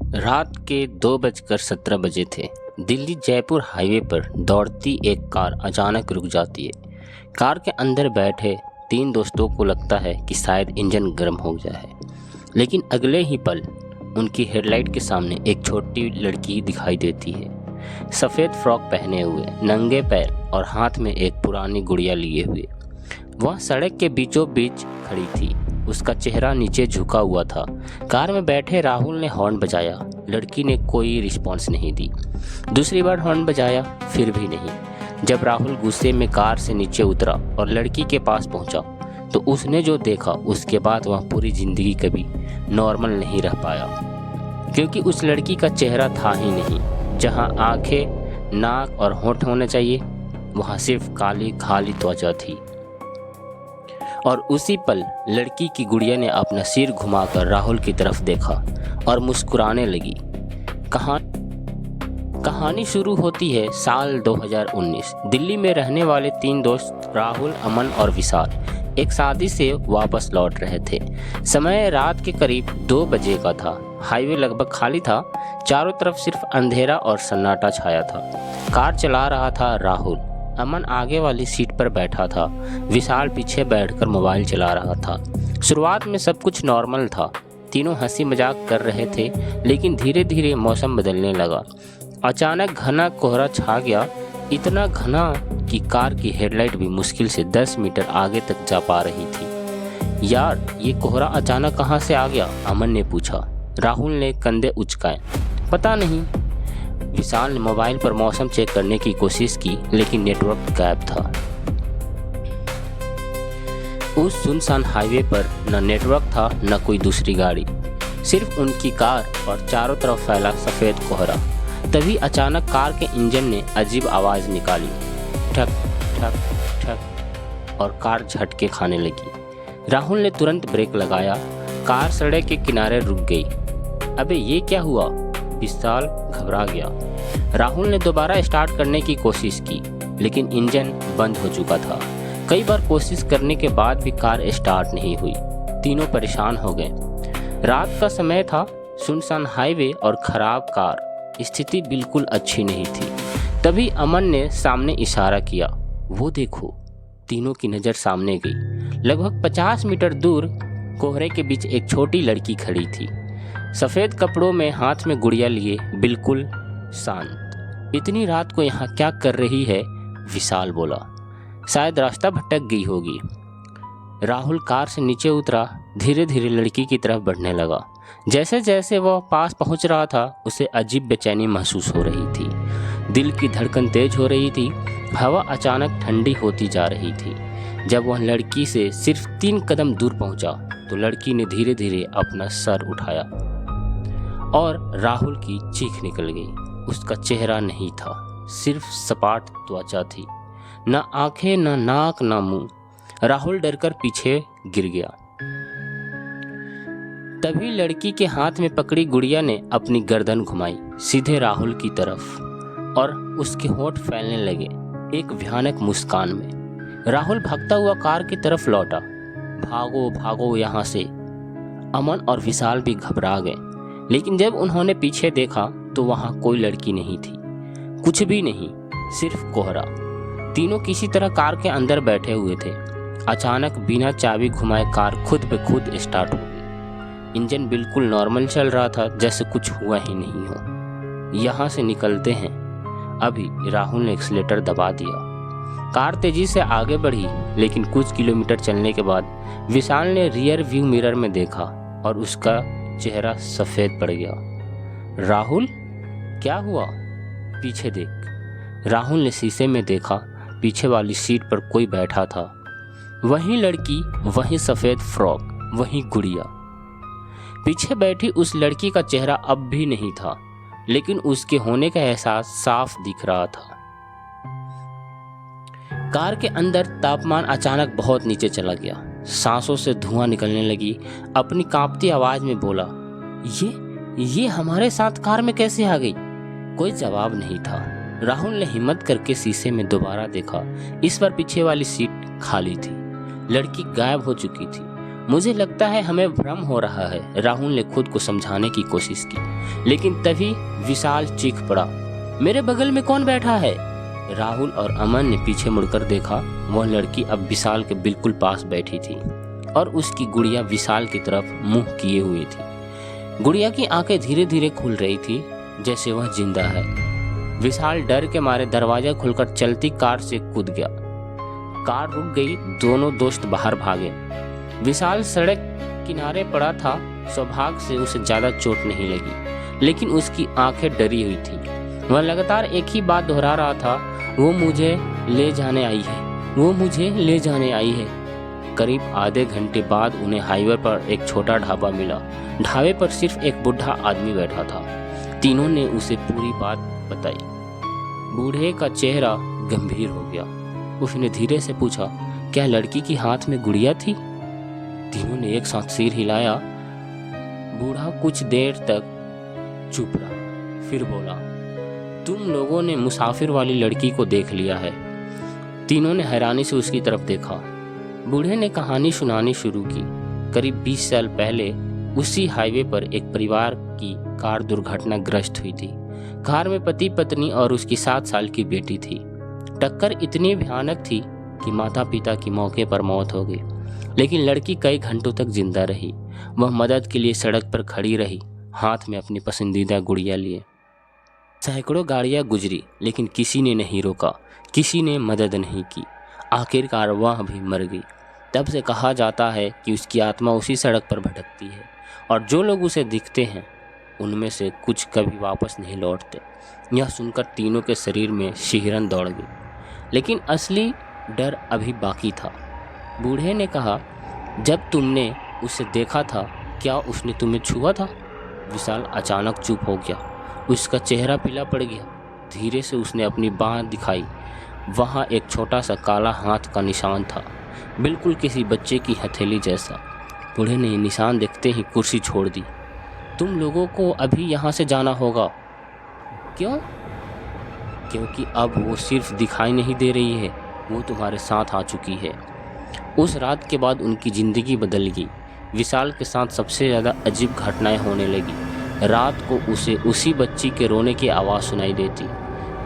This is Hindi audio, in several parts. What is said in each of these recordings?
रात के 2:17 बजे थे। दिल्ली जयपुर हाईवे पर दौड़ती एक कार अचानक रुक जाती है। कार के अंदर बैठे 3 दोस्तों को लगता है कि शायद इंजन गर्म हो गया है, लेकिन अगले ही पल उनकी हेडलाइट के सामने एक छोटी लड़की दिखाई देती है। सफ़ेद फ्रॉक पहने हुए, नंगे पैर और हाथ में एक पुरानी गुड़िया लिए हुए। वह सड़क के बीचों बीच खड़ी थी। उसका चेहरा नीचे झुका हुआ था। कार में बैठे राहुल ने हॉर्न बजाया। लड़की ने कोई रिस्पॉन्स नहीं दी। दूसरी बार हॉर्न बजाया, फिर भी नहीं। जब राहुल गुस्से में कार से नीचे उतरा और लड़की के पास पहुंचा, तो उसने जो देखा उसके बाद वह पूरी जिंदगी कभी नॉर्मल नहीं रह पाया, क्योंकि उस लड़की का चेहरा था ही नहीं। जहां आंखें, नाक और होंठ होने चाहिए, वहां सिर्फ काली खाली त्वचा थी। और उसी पल लड़की की गुड़िया ने अपना सिर घुमाकर राहुल की तरफ देखा और मुस्कुराने लगी। कहानी शुरू होती है साल 2019। दिल्ली में रहने वाले 3 दोस्त राहुल, अमन और विशाल एक शादी से वापस लौट रहे थे। समय रात के करीब 2 बजे का था। हाईवे लगभग खाली था। चारों तरफ सिर्फ अंधेरा और सन्नाटा छाया था। कार चला रहा था राहुल। अमन आगे वाली सीट पर बैठा था। विशाल पीछे बैठकर मोबाइल चला रहा था। शुरुआत में सब कुछ नॉर्मल था। तीनों हंसी मजाक कर रहे थे, लेकिन धीरे धीरे मौसम बदलने लगा। अचानक घना कोहरा छा गया, इतना घना कि कार की हेडलाइट भी मुश्किल से 10 मीटर आगे तक जा पा रही थी। यार, ये कोहरा अचानक कहाँ से आ गया? अमन ने पूछा। राहुल ने कंधे उचकाए। पता नहीं। विशाल ने मोबाइल पर मौसम चेक करने की कोशिश की, लेकिन नेटवर्क गायब था। उस सुनसान हाईवे पर न नेटवर्क था, न कोई दूसरी गाड़ी, सिर्फ उनकी कार और चारों तरफ फैला सफ़ेद कोहरा। तभी अचानक कार के इंजन ने अजीब आवाज़ निकाली, ठक ठक ठक, और कार झटके खाने लगी। राहुल ने तुरंत ब्रेक लगाया। कार सड़क के किनारे रुक गई। अबे ये क्या हुआ? विशाल घबरा गया। राहुल ने दोबारा स्टार्ट करने की कोशिश की, लेकिन इंजन बंद हो चुका था। कई बार कोशिश करने के बाद भी कार स्टार्ट नहीं हुई। तीनों परेशान हो गए। रात का समय था, सुनसान हाईवे और खराब कार। स्थिति बिल्कुल अच्छी नहीं थी। तभी अमन ने सामने इशारा किया। वो देखो। तीनों की नज़र सामने गई। लगभग 50 मीटर दूर कोहरे के बीच एक छोटी लड़की खड़ी थी, सफ़ेद कपड़ों में, हाथ में गुड़िया लिए, बिल्कुल शांत। इतनी रात को यहाँ क्या कर रही है? विशाल बोला। शायद रास्ता भटक गई होगी। राहुल कार से नीचे उतरा, धीरे धीरे लड़की की तरफ बढ़ने लगा। जैसे जैसे वह पास पहुँच रहा था, उसे अजीब बेचैनी महसूस हो रही थी। दिल की धड़कन तेज हो रही थी। हवा अचानक ठंडी होती जा रही थी। जब वह लड़की से सिर्फ 3 कदम दूर पहुंचा, तो लड़की ने धीरे धीरे अपना सर उठाया और राहुल की चीख निकल गई। उसका चेहरा नहीं था, सिर्फ सपाट त्वचा थी। न आंखें, न नाक, न मुंह। राहुल डरकर पीछे गिर गया। तभी लड़की के हाथ में पकड़ी गुड़िया ने अपनी गर्दन घुमाई सीधे राहुल की तरफ, और उसके होंठ फैलने लगे एक भयानक मुस्कान में। राहुल भागता हुआ कार की तरफ लौटा। भागो भागो यहाँ से। अमन और विशाल भी घबरा गए, लेकिन जब उन्होंने पीछे देखा तो वहाँ कोई लड़की नहीं थी, कुछ भी नहीं, सिर्फ कोहरा। तीनों किसी तरह कार के अंदर बैठे हुए थे। अचानक बिना चाबी घुमाए कार खुद पे खुद स्टार्ट हो गई। इंजन बिल्कुल नॉर्मल चल रहा था, जैसे कुछ हुआ ही नहीं हो। यहाँ से निकलते हैं अभी। राहुल ने एक्सीलेटर दबा दिया। कार तेजी से आगे बढ़ी, लेकिन कुछ किलोमीटर चलने के बाद विशाल ने रियर व्यू मिरर में देखा और उसका चेहरा सफ़ेद पड़ गया। राहुल, क्या हुआ? पीछे देख। राहुल ने शीशे में देखा। पीछे वाली सीट पर कोई बैठा था। वही लड़की, वही सफ़ेद फ्रॉक, वही गुड़िया। पीछे बैठी उस लड़की का चेहरा अब भी नहीं था, लेकिन उसके होने का एहसास साफ दिख रहा था। कार के अंदर तापमान अचानक बहुत नीचे चला गया। सांसों से धुआं निकलने लगी। अपनी कांपती आवाज में बोला, ये हमारे साथ कार में कैसे आ गई? कोई जवाब नहीं था। राहुल ने हिम्मत करके शीशे में दोबारा देखा। इस बार पीछे वाली सीट खाली थी। लड़की गायब हो चुकी थी। मुझे लगता है हमें भ्रम हो रहा है, राहुल ने खुद को समझाने की कोशिश की। लेकिन तभी विशाल चीख पड़ा, मेरे बगल में कौन बैठा है? राहुल और अमन ने पीछे मुड़कर देखा। वह लड़की अब विशाल के बिल्कुल पास बैठी थी और उसकी गुड़िया विशाल की तरफ मुंह किए हुई थी। गुड़िया की आंखें धीरे धीरे खुल रही थी, जैसे वह जिंदा है। विशाल डर के मारे दरवाजा खुलकर चलती कार से कूद गया। कार रुक गई, दोनों दोस्त बाहर भागे। विशाल सड़क किनारे पड़ा था। सौभाग्य से उसे ज्यादा चोट नहीं लगी, लेकिन उसकी आंखें डरी हुई थी। वह लगातार एक ही बात दोहरा रहा था, वो मुझे ले जाने आई है, वो मुझे ले जाने आई है। करीब आधे घंटे बाद उन्हें हाईवे पर एक छोटा ढाबा मिला। ढाबे पर सिर्फ एक बुढ़ा आदमी बैठा था। तीनों ने उसे पूरी बात बताई। बूढ़े का चेहरा गंभीर हो गया। उसने धीरे से पूछा, क्या लड़की की हाथ में गुड़िया थी? तीनों ने एक साथ सिर हिलाया। बूढ़ा कुछ देर तक चुप रहा, फिर बोला, तुम लोगों ने मुसाफिर वाली लड़की को देख लिया है। तीनों ने हैरानी से उसकी तरफ देखा। बूढ़े ने कहानी सुनानी शुरू की। करीब 20 साल पहले उसी हाईवे पर एक परिवार की कार दुर्घटनाग्रस्त हुई थी। कार में पति पत्नी और उसकी 7 साल की बेटी थी। टक्कर इतनी भयानक थी कि माता पिता की मौके पर मौत हो गई, लेकिन लड़की कई घंटों तक जिंदा रही। वह मदद के लिए सड़क पर खड़ी रही, हाथ में अपनी पसंदीदा गुड़िया लिए। सैकड़ों गाड़ियां गुजरी, लेकिन किसी ने नहीं रोका, किसी ने मदद नहीं की। आखिरकार वह भी मर गई। तब से कहा जाता है कि उसकी आत्मा उसी सड़क पर भटकती है और जो लोग उसे दिखते हैं उनमें से कुछ कभी वापस नहीं लौटते। यह सुनकर तीनों के शरीर में शिहरन दौड़ गई, लेकिन असली डर अभी बाकी था। बूढ़े ने कहा, जब तुमने उसे देखा था, क्या उसने तुम्हें छुआ था? विशाल अचानक चुप हो गया। उसका चेहरा पीला पड़ गया। धीरे से उसने अपनी बाँह दिखाई। वहाँ एक छोटा सा काला हाथ का निशान था, बिल्कुल किसी बच्चे की हथेली जैसा। बूढ़े ने निशान देखते ही कुर्सी छोड़ दी। तुम लोगों को अभी यहाँ से जाना होगा। क्यों? क्योंकि अब वो सिर्फ दिखाई नहीं दे रही है, वो तुम्हारे साथ आ चुकी है। उस रात के बाद उनकी ज़िंदगी बदल गई। विशाल के साथ सबसे ज़्यादा अजीब घटनाएं होने लगी। रात को उसे उसी बच्ची के रोने की आवाज़ सुनाई देती।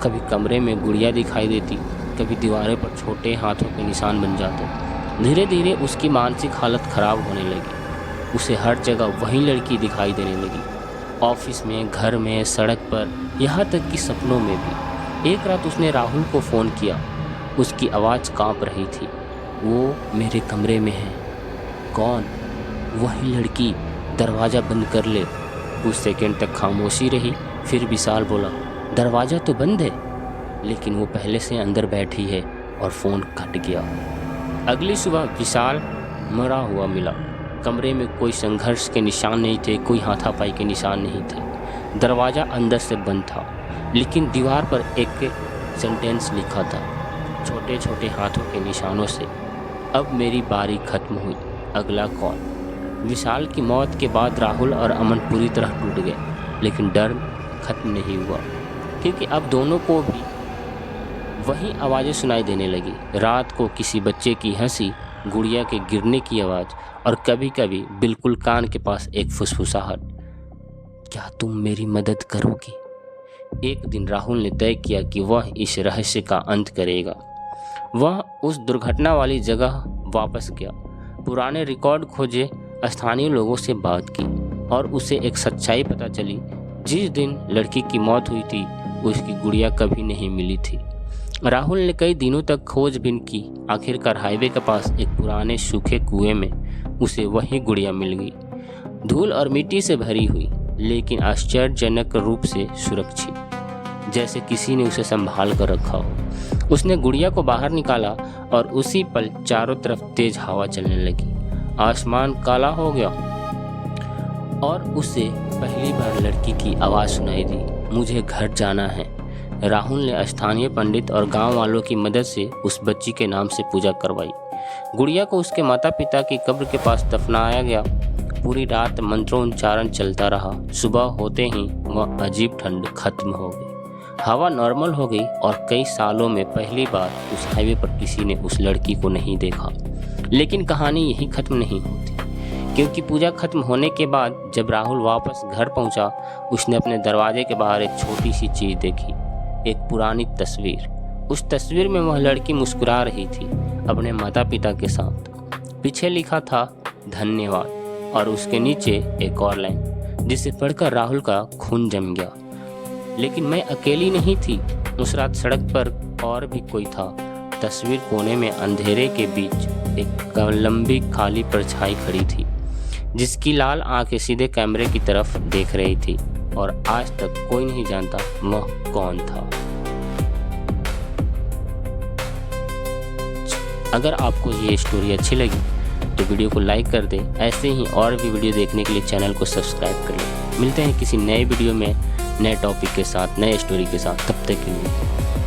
कभी कमरे में गुड़िया दिखाई देती, कभी दीवारों पर छोटे हाथों के निशान बन जाते। धीरे धीरे उसकी मानसिक हालत ख़राब होने लगी। उसे हर जगह वही लड़की दिखाई देने लगी, ऑफिस में, घर में, सड़क पर, यहाँ तक कि सपनों में भी। एक रात उसने राहुल को फ़ोन किया। उसकी आवाज़ काँप रही थी, वो मेरे कमरे में है। कौन? वही लड़की, दरवाज़ा बंद कर ले। कुछ सेकंड तक खामोशी रही, फिर विशाल बोला, दरवाज़ा तो बंद है, लेकिन वो पहले से अंदर बैठी है। और फ़ोन कट गया। अगली सुबह विशाल मरा हुआ मिला। कमरे में कोई संघर्ष के निशान नहीं थे, कोई हाथापाई के निशान नहीं थे। दरवाज़ा अंदर से बंद था, लेकिन दीवार पर एक सेंटेंस लिखा था, छोटे छोटे हाथों के निशानों से, अब मेरी बारी खत्म हुई, अगला कौन? विशाल की मौत के बाद राहुल और अमन पूरी तरह टूट गए, लेकिन डर खत्म नहीं हुआ, क्योंकि अब दोनों को भी वही आवाज़ें सुनाई देने लगी। रात को किसी बच्चे की हंसी, गुड़िया के गिरने की आवाज़ और कभी कभी बिल्कुल कान के पास एक फुसफुसाहट, क्या तुम मेरी मदद करोगी? एक दिन राहुल ने तय किया कि वह इस रहस्य का अंत करेगा। वह उस दुर्घटना वाली जगह वापस गया, पुराने रिकॉर्ड खोजे, स्थानीय लोगों से बात की और उसे एक सच्चाई पता चली। जिस दिन लड़की की मौत हुई थी, उसकी गुड़िया कभी नहीं मिली थी। राहुल ने कई दिनों तक खोजबीन की। आखिरकार हाईवे के पास एक पुराने सूखे कुएं में उसे वही गुड़िया मिल गई, धूल और मिट्टी से भरी हुई, लेकिन आश्चर्यजनक रूप से सुरक्षित, जैसे किसी ने उसे संभाल कर रखा हो। उसने गुड़िया को बाहर निकाला और उसी पल चारों तरफ तेज हवा चलने लगी। आसमान काला हो गया और उसे पहली बार लड़की की आवाज़ सुनाई दी, मुझे घर जाना है। राहुल ने स्थानीय पंडित और गांव वालों की मदद से उस बच्ची के नाम से पूजा करवाई। गुड़िया को उसके माता पिता की कब्र के पास दफनाया गया। पूरी रात मंत्रोच्चारण चलता रहा। सुबह होते ही वह अजीब ठंड खत्म हो गई, हवा नॉर्मल हो गई और कई सालों में पहली बार उस हाईवे पर किसी ने उस लड़की को नहीं देखा। लेकिन कहानी यही खत्म नहीं होती। क्योंकि पूजा खत्म होने के बाद जब राहुल वापस घर पहुंचा, उसने अपने दरवाजे के बाहर एक छोटी सी चीज़ देखी, एक पुरानी तस्वीर। उस तस्वीर में वह लड़की मुस्कुरा रही थी अपने माता पिता के साथ। पीछे लिखा था धन्यवाद, और उसके नीचे एक और लाइन जिसे पढ़कर राहुल का खून जम गया। लेकिन मैं अकेली नहीं थी, उस रात सड़क पर और भी कोई था। तस्वीर कोने में अंधेरे के बीच एक लंबी खाली परछाई खड़ी थी, जिसकी लाल आंखें सीधे कैमरे की तरफ देख रही थी, और आज तक कोई नहीं जानता वह कौन था। अगर आपको ये स्टोरी अच्छी लगी तो वीडियो को लाइक कर दें। ऐसे ही और भी वीडियो देखने के लिए चैनल को सब्सक्राइब कर लें। मिलते हैं किसी नए वीडियो में, नए टॉपिक के साथ, नए स्टोरी के साथ। तब तक के लिए